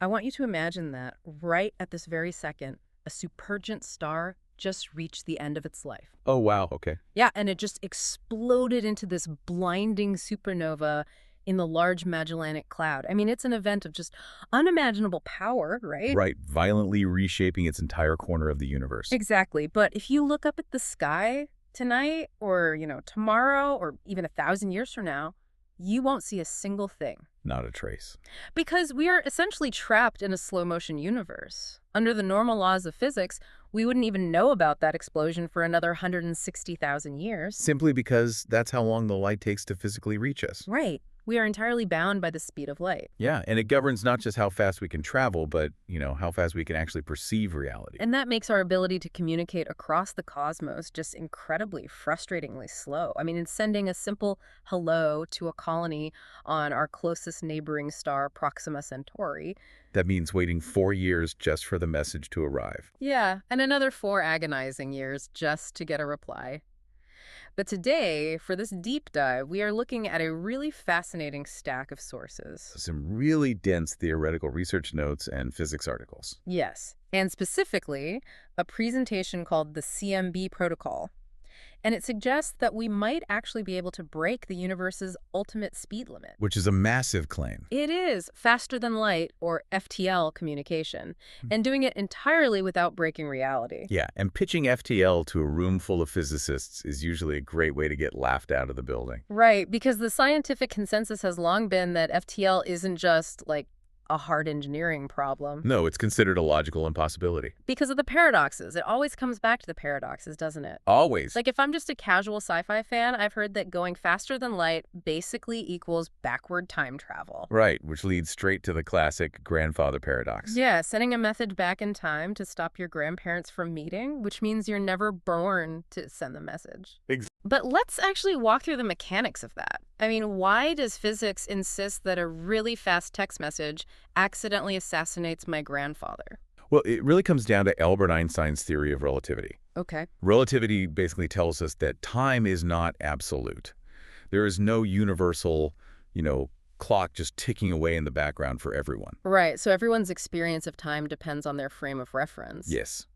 I want you to imagine that right at this very second, a supergent star just reached the end of its life. Oh, wow. Okay. Yeah, and it just exploded into this blinding supernova in the Large Magellanic Cloud. I mean, it's an event of just unimaginable power, right? Right. Violently reshaping its entire corner of the universe. Exactly. But if you look up at the sky tonight or, tomorrow or even 1,000 years from now, you won't see a single thing. Not a trace. Because we are essentially trapped in a slow motion universe. Under the normal laws of physics, we wouldn't even know about that explosion for another 160,000 years. Simply because that's how long the light takes to physically reach us. Right. We are entirely bound by the speed of light. Yeah, and it governs not just how fast we can travel, but, how fast we can actually perceive reality. And that makes our ability to communicate across the cosmos just incredibly, frustratingly slow. I mean, in sending a simple hello to a colony on our closest neighboring star, Proxima Centauri. That means waiting 4 years just for the message to arrive. Yeah, and another 4 agonizing years just to get a reply. But today, for this deep dive, we are looking at a really fascinating stack of sources. Some really dense theoretical research notes and physics articles. Yes, and specifically, a presentation called the CMB Protocol. And it suggests that we might actually be able to break the universe's ultimate speed limit. Which is a massive claim. It is faster than light, or FTL communication, and doing it entirely without breaking reality. Yeah, and pitching FTL to a room full of physicists is usually a great way to get laughed out of the building. Right, because the scientific consensus has long been that FTL isn't just, like, a hard engineering problem. No, it's considered a logical impossibility. Because of the paradoxes. It always comes back to the paradoxes, doesn't it? Always. Like, if I'm just a casual sci-fi fan, I've heard that going faster than light basically equals backward time travel. Right, which leads straight to the classic grandfather paradox. Yeah, sending a message back in time to stop your grandparents from meeting, which means you're never born to send the message. But let's actually walk through the mechanics of that. I mean, why does physics insist that a really fast text message accidentally assassinates my grandfather? Well, it really comes down to Albert Einstein's theory of relativity. Okay. Relativity basically tells us that time is not absolute. There is no universal, clock just ticking away in the background for everyone. Right, so everyone's experience of time depends on their frame of reference. Yes.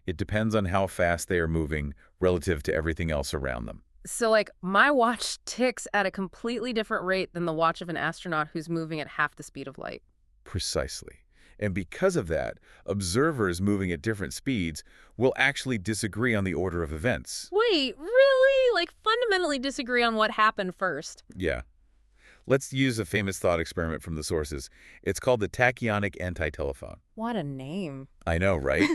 It depends on how fast they are moving relative to everything else around them. So, like, my watch ticks at a completely different rate than the watch of an astronaut who's moving at half the speed of light. Precisely. And because of that, observers moving at different speeds will actually disagree on the order of events. Wait, really? Like, fundamentally disagree on what happened first? Yeah. Let's use a famous thought experiment from the sources. It's called the tachyonic antitelephone. What a name. I know, right?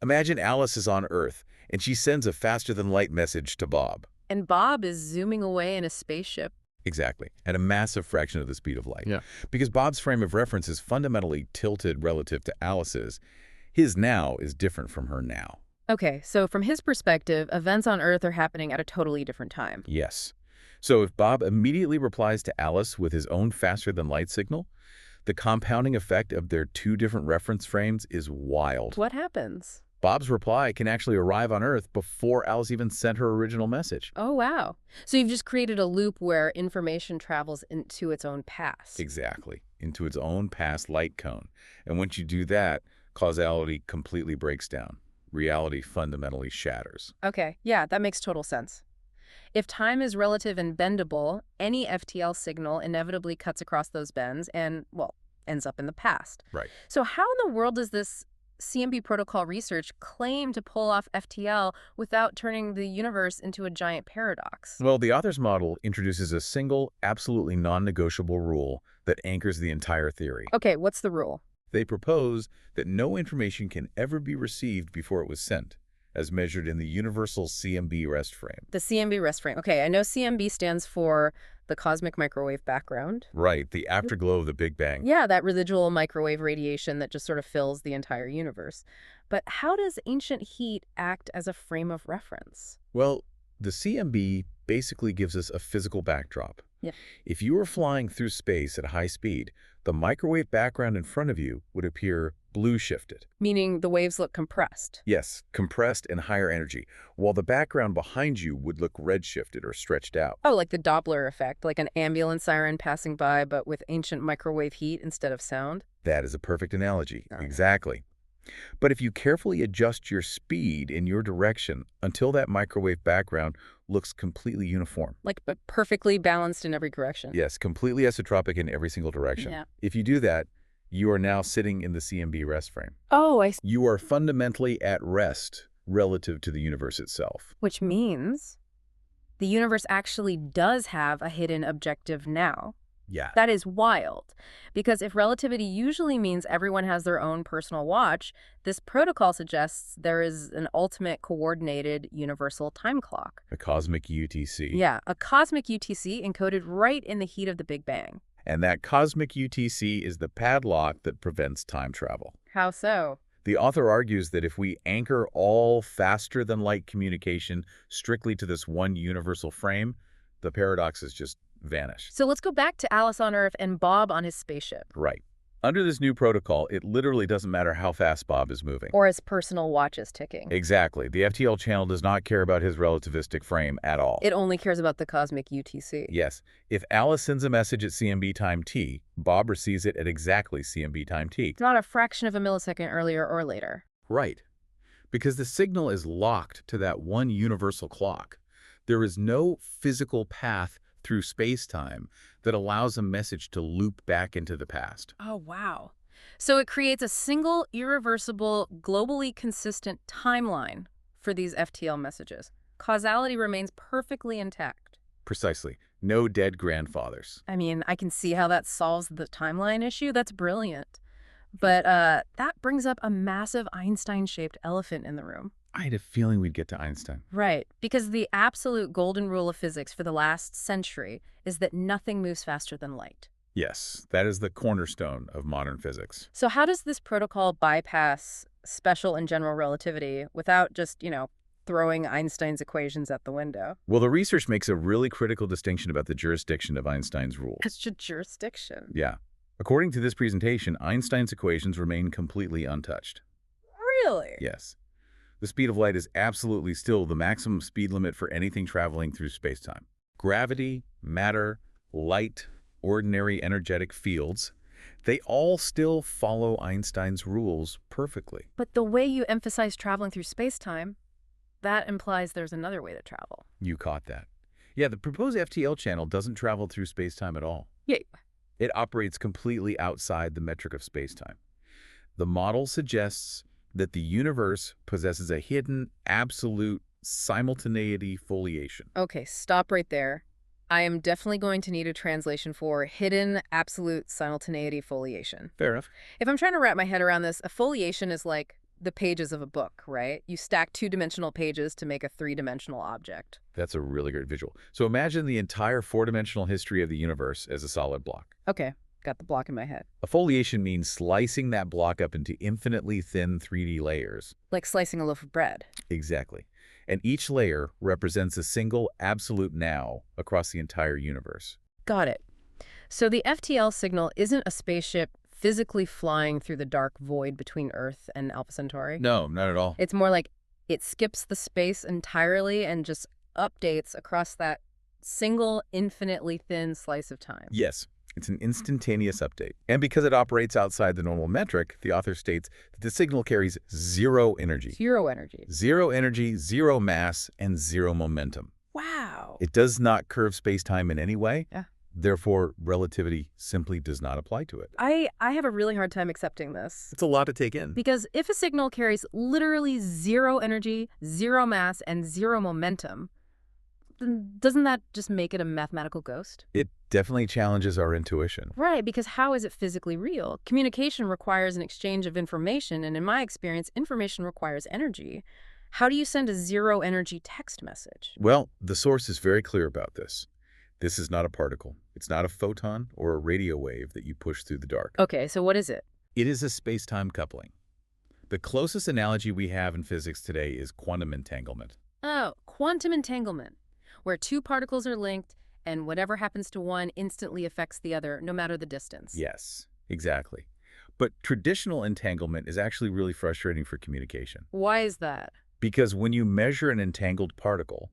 Imagine Alice is on Earth, and she sends a faster-than-light message to Bob. And Bob is zooming away in a spaceship. Exactly, at a massive fraction of the speed of light. Yeah. Because Bob's frame of reference is fundamentally tilted relative to Alice's. His now is different from her now. Okay, so from his perspective, events on Earth are happening at a totally different time. Yes. So if Bob immediately replies to Alice with his own faster-than-light signal, the compounding effect of their two different reference frames is wild. What happens? Bob's reply can actually arrive on Earth before Alice even sent her original message. Oh, wow. So you've just created a loop where information travels into its own past. Exactly, into its own past light cone. And once you do that, causality completely breaks down. Reality fundamentally shatters. Okay, yeah, that makes total sense. If time is relative and bendable, any FTL signal inevitably cuts across those bends and, well, ends up in the past. Right. So how in the world does this CMB protocol research claim to pull off FTL without turning the universe into a giant paradox? Well, the author's model introduces a single, absolutely non-negotiable rule that anchors the entire theory. Okay, what's the rule? They propose that no information can ever be received before it was sent, as measured in the universal CMB rest frame. The CMB rest frame. Okay, I know CMB stands for the cosmic microwave background. Right, the afterglow of the Big Bang. Yeah, that residual microwave radiation that just sort of fills the entire universe. But how does ancient heat act as a frame of reference? Well, the CMB basically gives us a physical backdrop, Yeah. If you were flying through space at high speed, the microwave background in front of you would appear blue shifted. Meaning the waves look compressed. Yes, compressed and higher energy, while the background behind you would look red shifted or stretched out. Oh, like the Doppler effect, like an ambulance siren passing by, but with ancient microwave heat instead of sound. That is a perfect analogy. Oh, yeah. Exactly. But if you carefully adjust your speed in your direction until that microwave background looks completely uniform. Like, but perfectly balanced in every direction. Yes, completely isotropic in every single direction. Yeah. If you do that, you are now sitting in the CMB rest frame. Oh, I see. You are fundamentally at rest relative to the universe itself. Which means the universe actually does have a hidden objective now. Yeah. That is wild, because if relativity usually means everyone has their own personal watch, this protocol suggests there is an ultimate coordinated universal time clock. A cosmic UTC. Yeah, a cosmic UTC encoded right in the heat of the Big Bang. And that cosmic UTC is the padlock that prevents time travel. How so? The author argues that if we anchor all faster-than-light communication strictly to this one universal frame, the paradoxes just vanish. So let's go back to Alice on Earth and Bob on his spaceship. Right. Under this new protocol, it literally doesn't matter how fast Bob is moving. Or his personal watch is ticking. Exactly. The FTL channel does not care about his relativistic frame at all. It only cares about the cosmic UTC. Yes. If Alice sends a message at CMB time t, Bob receives it at exactly CMB time t. It's not a fraction of a millisecond earlier or later. Right. Because the signal is locked to that one universal clock. There is no physical path through space-time that allows a message to loop back into the past. Oh, wow. So it creates a single, irreversible, globally consistent timeline for these FTL messages. Causality remains perfectly intact. Precisely. No dead grandfathers. I mean, I can see how that solves the timeline issue. That's brilliant. But that brings up a massive Einstein-shaped elephant in the room. I had a feeling we'd get to Einstein. Right, because the absolute golden rule of physics for the last century is that nothing moves faster than light. Yes, that is the cornerstone of modern physics. So how does this protocol bypass special and general relativity without just, throwing Einstein's equations at the window? Well, the research makes a really critical distinction about the jurisdiction of Einstein's rule. It's just jurisdiction. Yeah. According to this presentation, Einstein's equations remain completely untouched. Really? Yes. The speed of light is absolutely still the maximum speed limit for anything traveling through spacetime. Gravity, matter, light, ordinary energetic fields, they all still follow Einstein's rules perfectly. But the way you emphasize traveling through spacetime, that implies there's another way to travel. You caught that. Yeah, the proposed FTL channel doesn't travel through spacetime at all. Yeah. It operates completely outside the metric of spacetime. The model suggests that the universe possesses a hidden, absolute simultaneity foliation. Okay, stop right there. I am definitely going to need a translation for hidden, absolute simultaneity foliation. Fair enough. If I'm trying to wrap my head around this, a foliation is like the pages of a book, right? You stack two-dimensional pages to make a three-dimensional object. That's a really great visual. So imagine the entire four-dimensional history of the universe as a solid block. Okay, got the block in my head. A foliation means slicing that block up into infinitely thin 3D layers. Like slicing a loaf of bread. Exactly. And each layer represents a single absolute now across the entire universe. Got it. So the FTL signal isn't a spaceship physically flying through the dark void between Earth and Alpha Centauri? No, not at all. It's more like it skips the space entirely and just updates across that single, infinitely thin slice of time. Yes, it's an instantaneous update. And because it operates outside the normal metric, the author states that the signal carries zero energy. Zero energy. Zero energy, zero mass, and zero momentum. Wow. It does not curve space-time in any way. Yeah. Therefore, relativity simply does not apply to it. I have a really hard time accepting this. It's a lot to take in. Because if a signal carries literally zero energy, zero mass, and zero momentum, then doesn't that just make it a mathematical ghost? It definitely challenges our intuition. Right, because how is it physically real? Communication requires an exchange of information, and in my experience, information requires energy. How do you send a zero-energy text message? Well, the source is very clear about this. This is not a particle. It's not a photon or a radio wave that you push through the dark. Okay, so what is it? It is a space-time coupling. The closest analogy we have in physics today is quantum entanglement. Oh, quantum entanglement, where two particles are linked and whatever happens to one instantly affects the other, no matter the distance. Yes, exactly. But traditional entanglement is actually really frustrating for communication. Why is that? Because when you measure an entangled particle,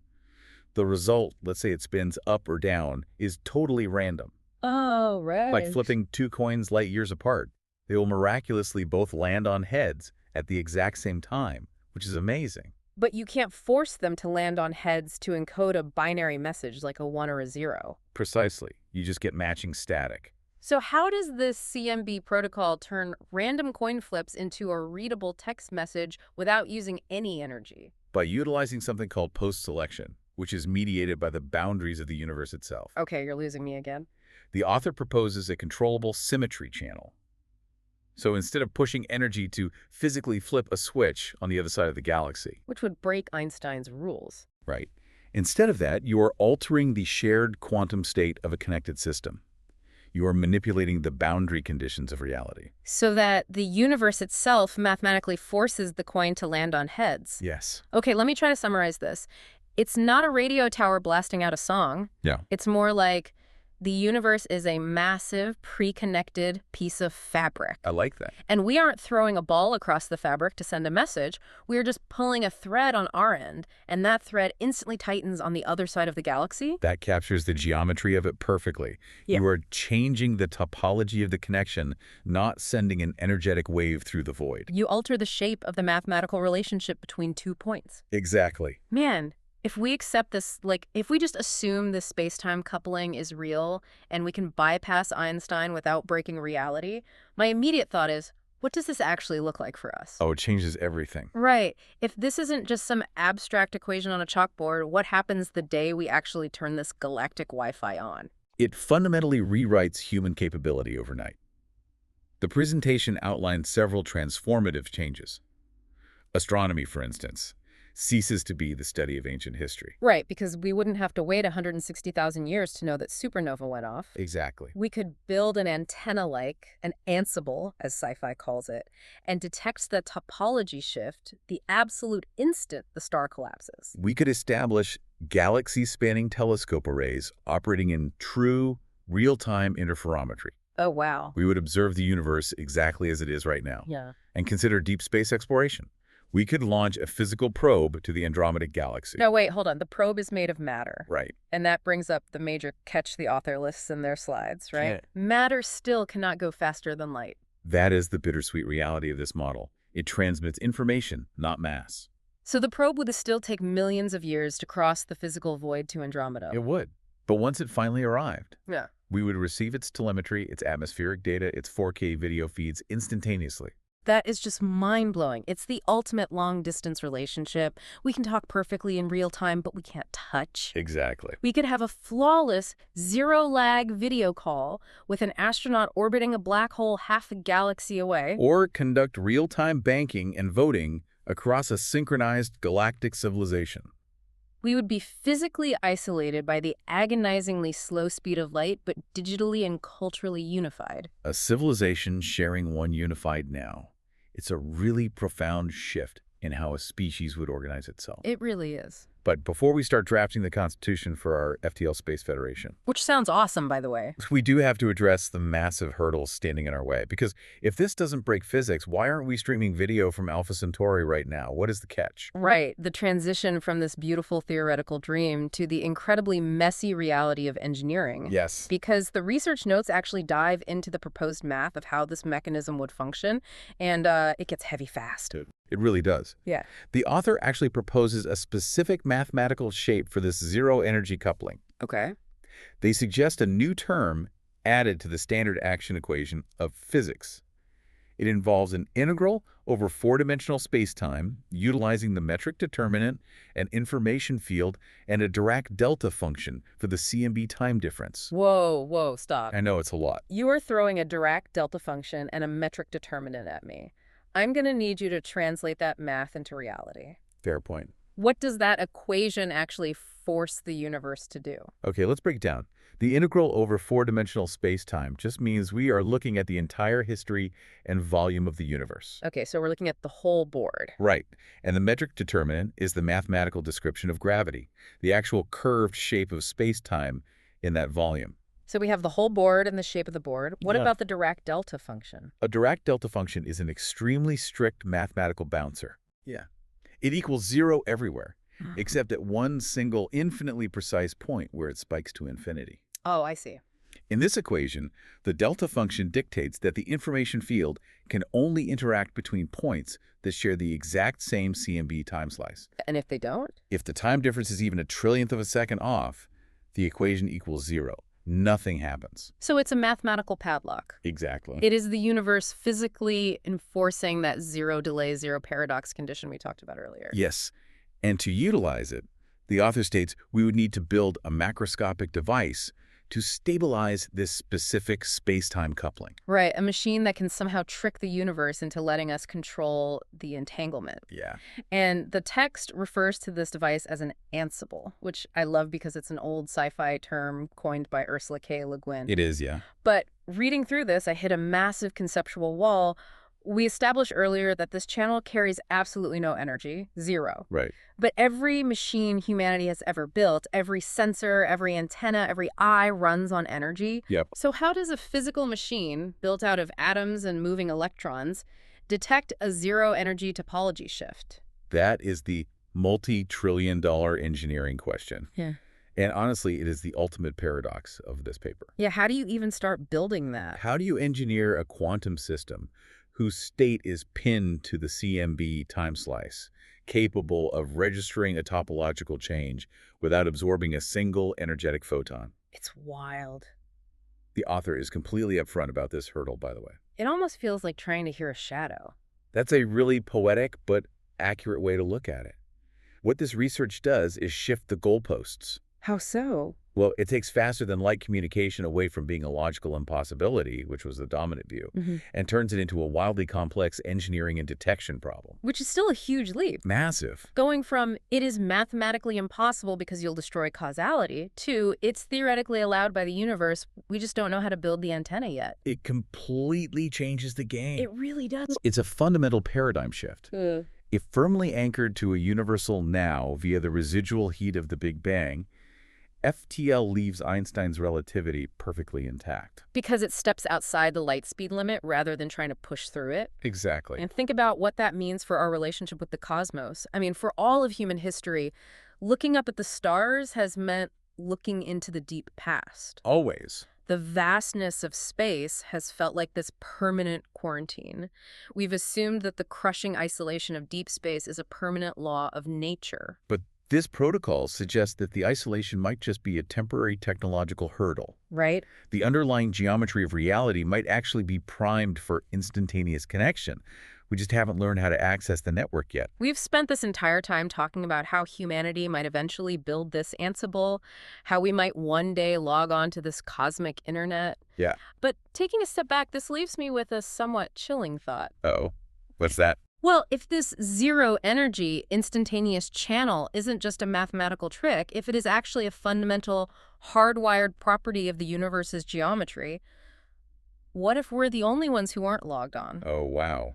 the result, let's say it spins up or down, is totally random. Oh, Like right. flipping two coins light years apart. They will miraculously both land on heads at the exact same time, which is amazing. But you can't force them to land on heads to encode a binary message like a 1 or a 0. Precisely. You just get matching static. So how does this CMB protocol turn random coin flips into a readable text message without using any energy? By utilizing something called post-selection, which is mediated by the boundaries of the universe itself. Okay, you're losing me again. The author proposes a controllable symmetry channel. So instead of pushing energy to physically flip a switch on the other side of the galaxy, Which would break Einstein's rules. right? Instead of that, you are altering the shared quantum state of a connected system. You are manipulating the boundary conditions of reality. So that the universe itself mathematically forces the coin to land on heads. Yes. Okay, let me try to summarize this. It's not a radio tower blasting out a song. Yeah. It's more like the universe is a massive, pre-connected piece of fabric. I like that. And we aren't throwing a ball across the fabric to send a message. We're just pulling a thread on our end, and that thread instantly tightens on the other side of the galaxy. That captures the geometry of it perfectly. Yeah. You are changing the topology of the connection, not sending an energetic wave through the void. You alter the shape of the mathematical relationship between 2 points. Exactly. Man, if we accept this, if we just assume this space-time coupling is real and we can bypass Einstein without breaking reality, my immediate thought is, what does this actually look like for us? Oh, it changes everything. Right. If this isn't just some abstract equation on a chalkboard, what happens the day we actually turn this galactic Wi-Fi on? It fundamentally rewrites human capability overnight. The presentation outlines several transformative changes. Astronomy, for instance, ceases to be the study of ancient history. Right, because we wouldn't have to wait 160,000 years to know that supernova went off. Exactly. We could build an antenna-like, an Ansible, as sci-fi calls it, and detect the topology shift the absolute instant the star collapses. We could establish galaxy-spanning telescope arrays operating in true, real-time interferometry. Oh, wow. We would observe the universe exactly as it is right now. Yeah. And consider deep space exploration. We could launch a physical probe to the Andromeda Galaxy. No, wait, hold on. The probe is made of matter. Right. And that brings up the major catch the author lists in their slides, right? Yeah. Matter still cannot go faster than light. That is the bittersweet reality of this model. It transmits information, not mass. So the probe would still take millions of years to cross the physical void to Andromeda. It would. But once it finally arrived, Yeah. we would receive its telemetry, its atmospheric data, its 4K video feeds instantaneously. That is just mind-blowing. It's the ultimate long-distance relationship. We can talk perfectly in real time, but we can't touch. Exactly. We could have a flawless, zero-lag video call with an astronaut orbiting a black hole half a galaxy away. Or conduct real-time banking and voting across a synchronized galactic civilization. We would be physically isolated by the agonizingly slow speed of light, but digitally and culturally unified. A civilization sharing one unified now. It's a really profound shift in how a species would organize itself. It really is. But before we start drafting the Constitution for our FTL Space Federation, Which sounds awesome, by the way. we do have to address the massive hurdles standing in our way. Because if this doesn't break physics, why aren't we streaming video from Alpha Centauri right now? What is the catch? Right. The transition from this beautiful theoretical dream to the incredibly messy reality of engineering. Yes. Because the research notes actually dive into the proposed math of how this mechanism would function, and it gets heavy fast. It really does. Yeah. The author actually proposes a specific mathematical shape for this zero-energy coupling. Okay. They suggest a new term added to the standard action equation of physics. It involves an integral over four-dimensional spacetime, utilizing the metric determinant, an information field, and a Dirac delta function for the CMB time difference. Whoa, stop. I know it's a lot. You are throwing a Dirac delta function and a metric determinant at me. I'm going to need you to translate that math into reality. Fair point. What does that equation actually force the universe to do? Okay, let's break it down. The integral over four-dimensional spacetime just means we are looking at the entire history and volume of the universe. Okay, so we're looking at the whole board. Right. And the metric determinant is the mathematical description of gravity, the actual curved shape of spacetime in that volume. So we have the whole board and the shape of the board. What Yeah. about the Dirac delta function? A Dirac delta function is an extremely strict mathematical bouncer. Yeah. It equals 0 everywhere, except at one single infinitely precise point where it spikes to infinity. Oh, I see. In this equation, the delta function dictates that the information field can only interact between points that share the exact same CMB time slice. And if they don't? If the time difference is even a trillionth of a second off, the equation equals 0. Nothing happens. So it's a mathematical padlock. Exactly. It is the universe physically enforcing that zero delay, zero paradox condition we talked about earlier. Yes. And to utilize it, the author states we would need to build a macroscopic device to stabilize this specific space-time coupling. Right, a machine that can somehow trick the universe into letting us control the entanglement. Yeah. And the text refers to this device as an ansible, which I love because it's an old sci-fi term coined by Ursula K. Le Guin. It is, yeah. But reading through this, I hit a massive conceptual wall. We established earlier that this channel carries absolutely no energy, zero. Right. But every machine humanity has ever built, every sensor, every antenna, every eye runs on energy. Yep. So how does a physical machine built out of atoms and moving electrons detect a zero-energy topology shift? That is the multi-trillion-dollar engineering question. Yeah. And honestly, it is the ultimate paradox of this paper. Yeah, how do you even start building that? How do you engineer a quantum system whose state is pinned to the CMB time slice, capable of registering a topological change without absorbing a single energetic photon? It's wild. The author is completely upfront about this hurdle, by the way. It almost feels like trying to hear a shadow. That's a really poetic but accurate way to look at it. What this research does is shift the goalposts. How so? Well, it takes faster than light communication away from being a logical impossibility, which was the dominant view, and turns it into a wildly complex engineering and detection problem. Which is still a huge leap. Massive. Going from it is mathematically impossible because you'll destroy causality to it's theoretically allowed by the universe, we just don't know how to build the antenna yet. It completely changes the game. It really does. It's a fundamental paradigm shift. If firmly anchored to a universal now via the residual heat of the Big Bang, FTL leaves Einstein's relativity perfectly intact. Because it steps outside the light speed limit rather than trying to push through it. Exactly. And think about what that means for our relationship with the cosmos. I mean, for all of human history, looking up at the stars has meant looking into the deep past. Always. The vastness of space has felt like this permanent quarantine. We've assumed that the crushing isolation of deep space is a permanent law of nature. But this protocol suggests that the isolation might just be a temporary technological hurdle. Right? The underlying geometry of reality might actually be primed for instantaneous connection. We just haven't learned how to access the network yet. We've spent this entire time talking about how humanity might eventually build this Ansible, how we might one day log on to this cosmic internet. Yeah. But taking a step back, this leaves me with a somewhat chilling thought. Uh-oh. What's that? Well, if this zero-energy instantaneous channel isn't just a mathematical trick, if it is actually a fundamental hardwired property of the universe's geometry, what if we're the only ones who aren't logged on? Oh, wow.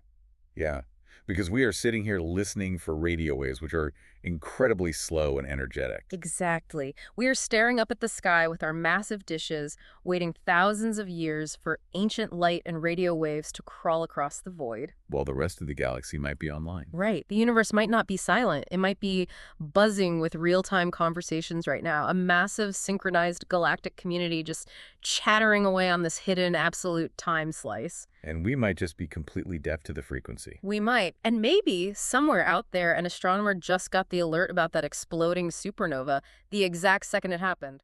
Yeah, because we are sitting here listening for radio waves, which are incredibly slow and energetic. Exactly. We are staring up at the sky with our massive dishes, waiting thousands of years for ancient light and radio waves to crawl across the void. While the rest of the galaxy might be online. Right. The universe might not be silent. It might be buzzing with real-time conversations right now. A massive synchronized galactic community just chattering away on this hidden absolute time slice. And we might just be completely deaf to the frequency. We might. And maybe somewhere out there, an astronomer just got the alert about that exploding supernova the exact second it happened.